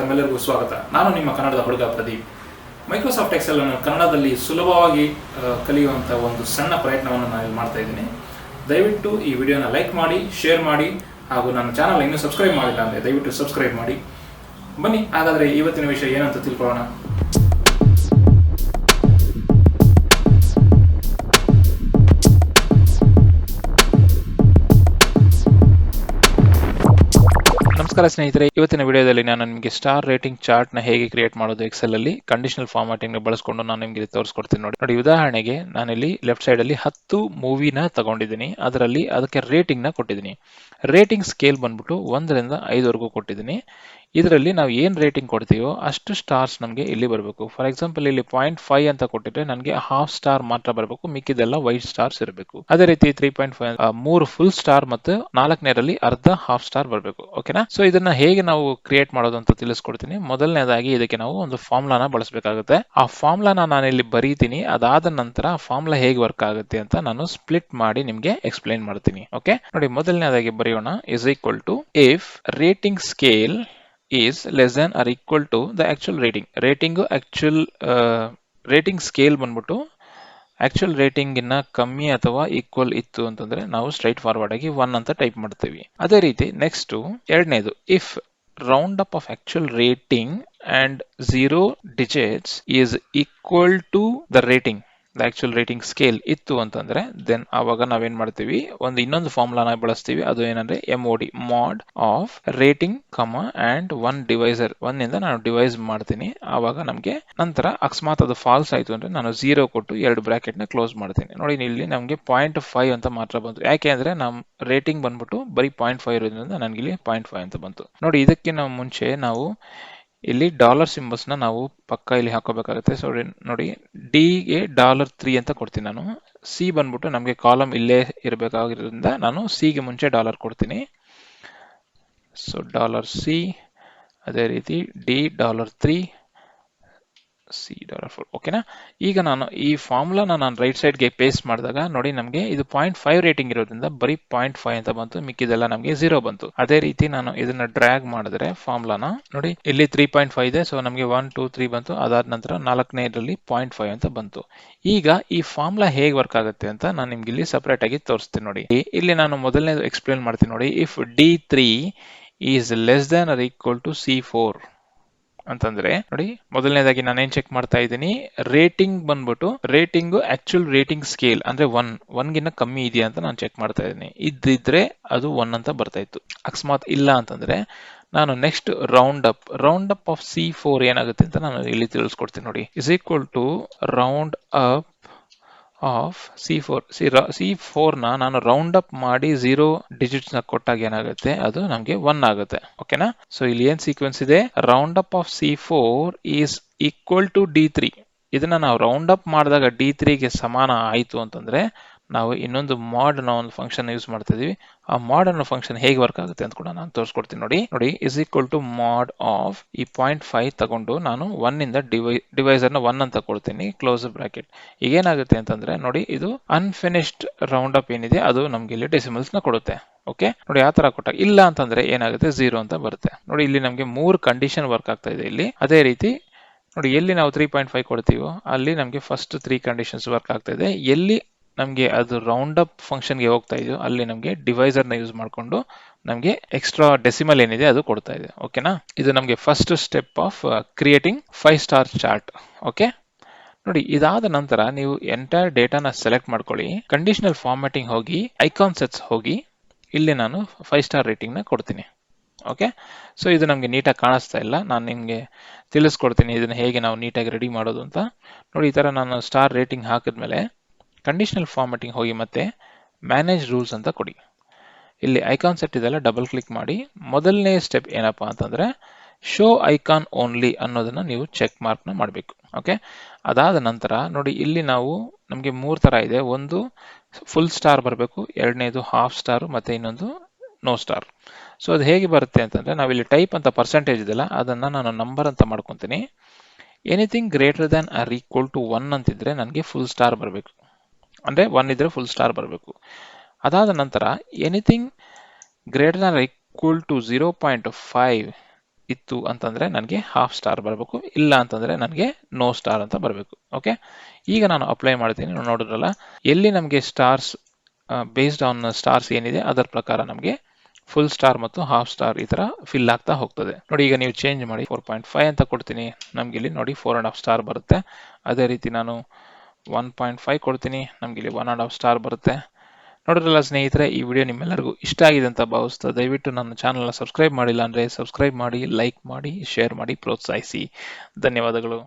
ತಮ್ಮೆಲ್ಲರಿಗೂ ಸ್ವಾಗತ. ನಾನು ನಿಮ್ಮ ಕನ್ನಡದ ಹುಡುಗ ಪ್ರದೀಪ್. ಮೈಕ್ರೋಸಾಫ್ಟ್ ಎಕ್ಸೆಲ್ ಅನ್ನು ಕನ್ನಡದಲ್ಲಿ ಸುಲಭವಾಗಿ ಕಲಿಯುವಂಥ ಒಂದು ಸಣ್ಣ ಪ್ರಯತ್ನವನ್ನು ನಾನು ಮಾಡ್ತಾ ಇದ್ದೀನಿ. ದಯವಿಟ್ಟು ಈ ವಿಡಿಯೋನ ಲೈಕ್ ಮಾಡಿ, ಶೇರ್ ಮಾಡಿ, ಹಾಗೂ ನನ್ನ ಚಾನಲ್ ಇನ್ನೂ ಸಬ್ಸ್ಕ್ರೈಬ್ ಮಾಡಿಲ್ಲ ಅಂದರೆ ದಯವಿಟ್ಟು ಸಬ್ಸ್ಕ್ರೈಬ್ ಮಾಡಿ. ಬನ್ನಿ ಹಾಗಾದರೆ ಇವತ್ತಿನ ವಿಷಯ ಏನಂತ ತಿಳ್ಕೊಳ್ಳೋಣ. ನಮಸ್ಕಾರ ಸ್ನೇಹಿತರೆ, ಇವತ್ತಿನ ವಿಡಿಯೋದಲ್ಲಿ ನಾನು ನಿಮಗೆ ಸ್ಟಾರ್ ರೇಟಿಂಗ್ ಚಾರ್ಟ್ ನ ಹೇಗೆ ಕ್ರಿಯೇಟ್ ಮಾಡೋದು ಎಕ್ಸೆಲ್ ಅಲ್ಲಿ ಕಂಡೀಷನಲ್ ಫಾರ್ಮ್ಯಾಟಿಂಗ್ ನ ಬಳಸ್ಕೊಂಡು ನಾನು ನಿಮಗೆ ತೋರಿಸ್ಕೊಡ್ತೀನಿ. ನೋಡಿ ಉದಾಹರಣೆಗೆ ನಾನಿಲ್ಲಿ ಲೆಫ್ಟ್ ಸೈಡ್ ಅಲ್ಲಿ 10 ಮೂವಿನ ತಗೊಂಡಿದ್ದೀನಿ. ಅದರಲ್ಲಿ ಅದಕ್ಕೆ ರೇಟಿಂಗ್ ನ ಕೊಟ್ಟಿದ್ದೀನಿ. ರೇಟಿಂಗ್ ಸ್ಕೇಲ್ ಬಂದ್ಬಿಟ್ಟು 1 ರಿಂದ 5 ವರೆಗೂ ಕೊಟ್ಟಿದ್ದೀನಿ. ಇದರಲ್ಲಿ ನಾವು ಏನ್ ರೇಟಿಂಗ್ ಕೊಡ್ತೀವೋ ಅಷ್ಟು ಸ್ಟಾರ್ಸ್ ನಮಗೆ ಇಲ್ಲಿ ಬರಬೇಕು. ಫಾರ್ ಎಕ್ಸಾಂಪಲ್ ಇಲ್ಲಿ 0.5 ಅಂತ ಕೊಟ್ಟಿದ್ರೆ ನನಗೆ ಹಾಫ್ ಸ್ಟಾರ್ ಮಾತ್ರ ಬರಬೇಕು, ಮಿಕ್ಕಿದೆಲ್ಲ ವೈಟ್ ಸ್ಟಾರ್ಸ್ ಇರಬೇಕು. ಅದೇ ರೀತಿ 3.5 3 ಫುಲ್ ಸ್ಟಾರ್ ಮತ್ತು 4ನೇರಲ್ಲಿ ಅರ್ಧ ಹಾಫ್ ಸ್ಟಾರ್ ಬರಬೇಕು. ಓಕೆನಾ? ಸೊ ಇದನ್ನ ಹೇಗೆ ನಾವು ಕ್ರಿಯೇಟ್ ಮಾಡೋದು ಅಂತ ತಿಳಿಸ್ಕೊಡ್ತೀನಿ. ಮೊದಲನೇದಾಗಿ ಇದಕ್ಕೆ ನಾವು ಒಂದು ಫಾರ್ಮುಲಾನ ಬಳಸಬೇಕಾಗುತ್ತೆ. ಆ ಫಾರ್ಮುಲಾನ ನಾನು ಇಲ್ಲಿ ಬರೀತೀನಿ. ಅದಾದ ನಂತರ ಆ ಫಾರ್ಮುಲಾ ಹೇಗೆ ವರ್ಕ್ ಆಗುತ್ತೆ ಅಂತ ನಾನು ಸ್ಪ್ಲಿಟ್ ಮಾಡಿ ನಿಮ್ಗೆ ಎಕ್ಸ್ಪ್ಲೈನ್ ಮಾಡ್ತೀನಿ. ಓಕೆ ನೋಡಿ, ಮೊದಲನೇದಾಗಿ ಬರೆಯೋಣ. Is equal to if rating scale is less than or equal to the actual rating. Rating scale ಬಂದ್ಬಿಟ್ಟು ಆಕ್ಚುಯಲ್ ರೇಟಿಂಗ್ ಇನ್ನ ಕಮ್ಮಿ ಅಥವಾ ಈಕ್ವಲ್ ಇತ್ತು ಅಂತಂದ್ರೆ ನಾವು ಸ್ಟ್ರೈಟ್ ಫಾರ್ವರ್ಡ್ ಆಗಿ 1 ಅಂತ ಟೈಪ್ ಮಾಡ್ತೀವಿ. ಅದೇ ರೀತಿ ನೆಕ್ಸ್ಟ್ ಎರಡನೇದು, if round up of actual rating and 0 digits is equal to the rating, the actual rating scale ಇತ್ತು ಅಂತಂದ್ರೆ ದೆನ್ ಆವಾಗ ನಾವೇನ್ ಮಾಡ್ತೀವಿ, ಇನ್ನೊಂದು ಫಾರ್ಮುಲಾನ ಬಳಸ್ತೀವಿ. ಅದು ಏನಂದ್ರೆ MOD, ಮಾಡ್ ಆಫ್ ರೇಟಿಂಗ್ ಅಂಡ್ 1 ಡಿವೈಸರ್. 1 ಇಂದ ನಾನು ಡಿವೈಸ್ ಮಾಡ್ತೀನಿ. ಆವಾಗ ನಮ್ಗೆ ನಂತರ ಅಕಸ್ಮಾತ್ ಅದು ಫಾಲ್ಸ್ ಆಯ್ತು ಅಂದ್ರೆ ನಾನು 0 ಕೊಟ್ಟು 2 ಬ್ರಾಕೆಟ್ ನ ಕ್ಲೋಸ್ ಮಾಡ್ತೀನಿ. ನೋಡಿ ಇಲ್ಲಿ ನಮ್ಗೆ 0.5 ಅಂತ ಮಾತ್ರ ಬಂತು. ಯಾಕೆ ಅಂದ್ರೆ ನಮ್ ರೇಟಿಂಗ್ ಬಂದ್ಬಿಟ್ಟು ಬರೀ 0.5 ಇರೋದ್ರಿಂದ ನನಗೆ ಇಲ್ಲಿ 0.5 ಅಂತ ಬಂತು. ನೋಡಿ ಇದಕ್ಕೆ ನಾವು ಮುಂಚೆ ನಾವು ಇಲ್ಲಿ ಡಾಲರ್ ಸಿಂಬಲ್ಸ್ ನ ನಾವು ಪಕ್ಕ ಇಲ್ಲಿ ಹಾಕೋಬೇಕಾಗುತ್ತೆ. ಸೊ ನೋಡಿ ಡಿ ಗೆ $3 ಅಂತ ಕೊಡ್ತೀನಿ ನಾನು. ಸಿ ಬಂದ್ಬಿಟ್ಟು ನಮಗೆ ಕಾಲಮ್ ಇಲ್ಲೇ ಇರಬೇಕಾಗಿರೋದ್ರಿಂದ ನಾನು ಸಿ ಗೆ ಮುಂಚೆ ಡಾಲರ್ ಕೊಡ್ತೀನಿ. ಸೊ $C, ಅದೇ ರೀತಿ ಡಿ $3, ಸಿ $4. ಓಕೆನಾ? ಈಗ ನಾನು ಈ ಫಾರ್ಮುಲಾನ ನಾನು ರೈಟ್ ಸೈಡ್ ಗೆ ಪೇಸ್ಟ್ ಮಾಡಿದಾಗ ನೋಡಿ ನಮಗೆ ಇದು 0.5 ರೇಟಿಂಗ್ ಇರೋದ್ರಿಂದ ಬರೀ 0.5 ಅಂತ ಬಂತು, ಮಿಕ್ಕಿದೆಲ್ಲ ನಮಗೆ 0 ಬಂತು. ಅದೇ ರೀತಿ ನಾನು ಇದನ್ನ ಡ್ರ್ಯಾಗ್ ಮಾಡಿದ್ರೆ ಫಾರ್ಮುಲಾನ ನೋಡಿ ಇಲ್ಲಿ 3.5 ಇದೆ. ಸೊ ನಮಗೆ 1 2 3 ಬಂತು. ಅದಾದ ನಂತರ 4ನೇದ್ರಲ್ಲಿ 0.5 ಅಂತ ಬಂತು. ಈಗ ಈ ಫಾರ್ಮುಲಾ ಹೇಗೆ ವರ್ಕ್ ಆಗುತ್ತೆ ಅಂತ ನಾನು ನಿಮ್ಗೆ ಇಲ್ಲಿ ಸಪರೇಟ್ ಆಗಿ ತೋರಿಸ್ತೀನಿ. ನೋಡಿ ಇಲ್ಲಿ ನಾನು ಮೊದಲನೇದು ಎಕ್ಸ್ಪ್ಲೇನ್ ಮಾಡ್ತೀನಿ. ನೋಡಿ if D3 is less than or equal to C4 ಅಂತಂದ್ರೆ ನೋಡಿ ಮೊದಲನೇದಾಗಿ ನಾನೇನ್ ಚೆಕ್ ಮಾಡ್ತಾ ಇದ್ದೀನಿ, ರೇಟಿಂಗ್ ಬಂದ್ಬಿಟ್ಟು ರೇಟಿಂಗ್ ಆಕ್ಚುಯಲ್ ರೇಟಿಂಗ್ ಸ್ಕೇಲ್ ಅಂದ್ರೆ 1 ಗಿನ್ನ ಕಮ್ಮಿ ಇದೆಯಾ ಅಂತ ನಾನು ಚೆಕ್ ಮಾಡ್ತಾ ಇದ್ದೀನಿ. ಇದ್ದಿದ್ರೆ ಅದು 1 ಅಂತ ಬರ್ತಾ ಇತ್ತು. ಅಕಸ್ಮಾತ್ ಇಲ್ಲ ಅಂತಂದ್ರೆ ನಾನು next round up of C4 ಏನಾಗುತ್ತೆ ಅಂತ ನಾನು ಇಲ್ಲಿ ತಿಳಿಸ್ಕೊಡ್ತೀನಿ. ನೋಡಿ is equal to round up of C4 ನಾನು ರೌಂಡ್ ಅಪ್ ಮಾಡಿ 0 ಡಿಜಿಟ್ಸ್ ನ ಕೊಟ್ಟಾಗ ಏನಾಗುತ್ತೆ, ಅದು ನಮಗೆ 1 ಆಗುತ್ತೆ. ಓಕೆನಾ? ಸೊ ಇಲ್ಲಿ ಏನ್ ಸೀಕ್ವೆನ್ಸ್ ಇದೆ, round up of C4 is equal to D3. ಇದನ್ನ ನಾವು ರೌಂಡ್ ಅಪ್ ಮಾಡಿದಾಗ D3 ಗೆ ಸಮಾನ ಆಯ್ತು ಅಂತಂದ್ರೆ ನಾವು ಇನ್ನೊಂದು ಮಾಡ್ ಅನ್ನೋ ಒಂದು ಫಂಕ್ಷನ್ ಯೂಸ್ ಮಾಡ್ತಾ ಇದೀವಿ. ಆ ಮಾಡ್ ಅನ್ನೋ ಫಂಕ್ಷನ್ ಹೇಗೆ ವರ್ಕ್ ಆಗುತ್ತೆ ಅಂತ ಕೂಡ ನಾನು ತೋರಿಸ್ಕೊಡ್ತೀನಿ. ನೋಡಿ is equal to mod of ಈ 0.5 ತಗೊಂಡು ನಾನು 1 ಇಂದ ಡಿವೈಸರ್ ನ 1 ಅಂತ ಕೊಡ್ತೀನಿ, ಕ್ಲೋಸ್ ಬ್ರಾಕೆಟ್. ಈಗ ಏನಾಗುತ್ತೆ ಅಂತಂದ್ರೆ ನೋಡಿ ಇದು ಅನ್ಫಿನಿಶ್ಡ್ ರೌಂಡ್ ಅಪ್ ಏನಿದೆ ಅದು ನಮ್ಗೆ ಇಲ್ಲಿ ಡೆಸಿಮಲ್ಸ್ ನ ಕೊಡುತ್ತೆ. ಓಕೆ ನೋಡಿ ಆ ತರ ಕೊಟ್ಟಾಗ ಇಲ್ಲ ಅಂತಂದ್ರೆ ಏನಾಗುತ್ತೆ, 0 ಅಂತ ಬರುತ್ತೆ. ನೋಡಿ ಇಲ್ಲಿ ನಮ್ಗೆ 3 ಕಂಡೀಷನ್ ವರ್ಕ್ ಆಗ್ತಾ ಇದೆ ಇಲ್ಲಿ. ಅದೇ ರೀತಿ ನೋಡಿ ಎಲ್ಲಿ ನಾವು 3.5 ಕೊಡ್ತೀವೋ ಅಲ್ಲಿ ನಮ್ಗೆ ಫಸ್ಟ್ 3 ಕಂಡೀಷನ್ಸ್ ವರ್ಕ್ ಆಗ್ತಾ ಇದೆ. ಎಲ್ಲಿ ನಮ್ಗೆ ಅದು ರೌಂಡ್ ಅಪ್ ಫಂಕ್ಷನ್ ಗೆ ಹೋಗ್ತಾ ಇದೆಯೋ ಅಲ್ಲಿ ನಮ್ಗೆ ಡಿವೈಸರ್ ನ ಯೂಸ್ ಮಾಡ್ಕೊಂಡು ನಮ್ಗೆ ಎಕ್ಸ್ಟ್ರಾ ಡೆಸಿಮಲ್ ಏನಿದೆ ಅದು ಕೊಡ್ತಾ ಇದೆ. ಓಕೆನಾ? ಇದು ನಮ್ಗೆ first step of creating 5 star chart. Okay ನೋಡಿ ಇದಾದ ನಂತರ ನೀವು ಎಂಟೈರ್ ಡೇಟಾನ ಸೆಲೆಕ್ಟ್ ಮಾಡ್ಕೊಳ್ಳಿ. ಕಂಡೀಷನಲ್ ಫಾರ್ಮ್ಯಾಟಿಂಗ್ ಹೋಗಿ ಐಕಾನ್ ಸೆಟ್ಸ್ ಹೋಗಿ ಇಲ್ಲಿ ನಾನು 5 ಸ್ಟಾರ್ ರೇಟಿಂಗ್ ನ ಕೊಡ್ತೀನಿ. ಓಕೆ ಸೊ ಇದು ನಮ್ಗೆ ನೀಟಾಗಿ ಕಾಣಿಸ್ತಾ ಇಲ್ಲ. ನಾನು ನಿಮ್ಗೆ ತಿಳಿಸ್ಕೊಡ್ತೀನಿ ಇದನ್ನ ಹೇಗೆ ನಾವು ನೀಟಾಗಿ ರೆಡಿ ಮಾಡೋದು ಅಂತ. ನೋಡಿ ಈ ತರ ನಾನು ಸ್ಟಾರ್ ರೇಟಿಂಗ್ ಹಾಕಿದ್ಮೇಲೆ ಕಂಡೀಷನಲ್ ಫಾರ್ಮ್ಯಾಟಿಂಗ್ ಹೋಗಿ ಮತ್ತೆ ಮ್ಯಾನೇಜ್ ರೂಲ್ಸ್ ಅಂತ ಕೊಡಿ. ಇಲ್ಲಿ ಐಕಾನ್ ಸೆಟ್ ಇದೆಲ್ಲ ಡಬಲ್ ಕ್ಲಿಕ್ ಮಾಡಿ. ಮೊದಲನೇ ಸ್ಟೆಪ್ ಏನಪ್ಪಾ ಅಂತಂದ್ರೆ ಶೋ ಐಕಾನ್ ಓನ್ಲಿ ಅನ್ನೋದನ್ನ ನೀವು ಚೆಕ್ ಮಾರ್ಕ್ ನ ಮಾಡಬೇಕು. ಓಕೆ ಅದಾದ ನಂತರ ನೋಡಿ ಇಲ್ಲಿ ನಾವು ನಮ್ಗೆ 3 ತರ ಇದೆ. ಒಂದು ಫುಲ್ ಸ್ಟಾರ್ ಬರಬೇಕು, ಎರಡನೇದು ಹಾಫ್ ಸ್ಟಾರ್, ಮತ್ತೆ ಇನ್ನೊಂದು ನೋ ಸ್ಟಾರ್. ಸೊ ಅದು ಹೇಗೆ ಬರುತ್ತೆ ಅಂತಂದ್ರೆ ನಾವಿಲ್ಲಿ ಟೈಪ್ ಅಂತ ಪರ್ಸೆಂಟೇಜ್ ಇದೆಲ್ಲ ಅದನ್ನ ನಾನು ನಂಬರ್ ಅಂತ ಮಾಡ್ಕೊಂತೀನಿ. Anything greater than or equal to 1 ಅಂತಿದ್ರೆ ನನಗೆ ಫುಲ್ ಸ್ಟಾರ್ ಬರಬೇಕು, ಅಂದ್ರೆ 1 ಇದ್ರೆ ಫುಲ್ ಸ್ಟಾರ್ ಬರಬೇಕು. ಅದಾದ ನಂತರ anything greater than or equal to 0.5 ಇತ್ತು ಅಂತಂದ್ರೆ ನನಗೆ ಹಾಫ್ ಸ್ಟಾರ್ ಬರಬೇಕು, ಇಲ್ಲ ಅಂತಂದ್ರೆ ನನಗೆ ನೋ ಸ್ಟಾರ್ ಅಂತ ಬರಬೇಕು. ಓಕೆ, ಈಗ ನಾನು ಅಪ್ಲೈ ಮಾಡ್ತೀನಿ. ನೋಡಿದ್ರಲ್ಲ, ಎಲ್ಲಿ ನಮಗೆ ಸ್ಟಾರ್ಸ್ ಬೇಸ್ಡ್ ಆನ್ ಸ್ಟಾರ್ಸ್ ಏನಿದೆ ಅದರ ಪ್ರಕಾರ ನಮಗೆ ಫುಲ್ ಸ್ಟಾರ್ ಮತ್ತು ಹಾಫ್ ಸ್ಟಾರ್ ಈ ತರ ಫಿಲ್ ಆಗ್ತಾ ಹೋಗ್ತದೆ. ನೋಡಿ, ಈಗ ನೀವು ಚೇಂಜ್ ಮಾಡಿ 4.5 ಅಂತ ಕೊಡ್ತೀನಿ, ನಮ್ಗೆ ಇಲ್ಲಿ ನೋಡಿ 4.5 ಸ್ಟಾರ್ ಬರುತ್ತೆ. ಅದೇ ರೀತಿ ನಾನು 1.5 ಕೊಡ್ತೀನಿ, ನಮ್ಗೆ ಇಲ್ಲಿ 1.5 ಸ್ಟಾರ್ ಬರುತ್ತೆ. ನೋಡಿದ್ರಲ್ಲ ಸ್ನೇಹಿತರೆ, ಈ ವಿಡಿಯೋ ನಿಮ್ಮೆಲ್ಲರಿಗೂ ಇಷ್ಟ ಆಗಿದೆ ಅಂತ ಭಾವಿಸ್ತಾ, ದಯವಿಟ್ಟು ನನ್ನ ಚಾನಲ್ನ ಸಬ್ಸ್ಕ್ರೈಬ್ ಮಾಡಿಲ್ಲ ಅಂದರೆ ಸಬ್ಸ್ಕ್ರೈಬ್ ಮಾಡಿ, ಲೈಕ್ ಮಾಡಿ, ಶೇರ್ ಮಾಡಿ, ಪ್ರೋತ್ಸಾಹಿಸಿ. ಧನ್ಯವಾದಗಳು.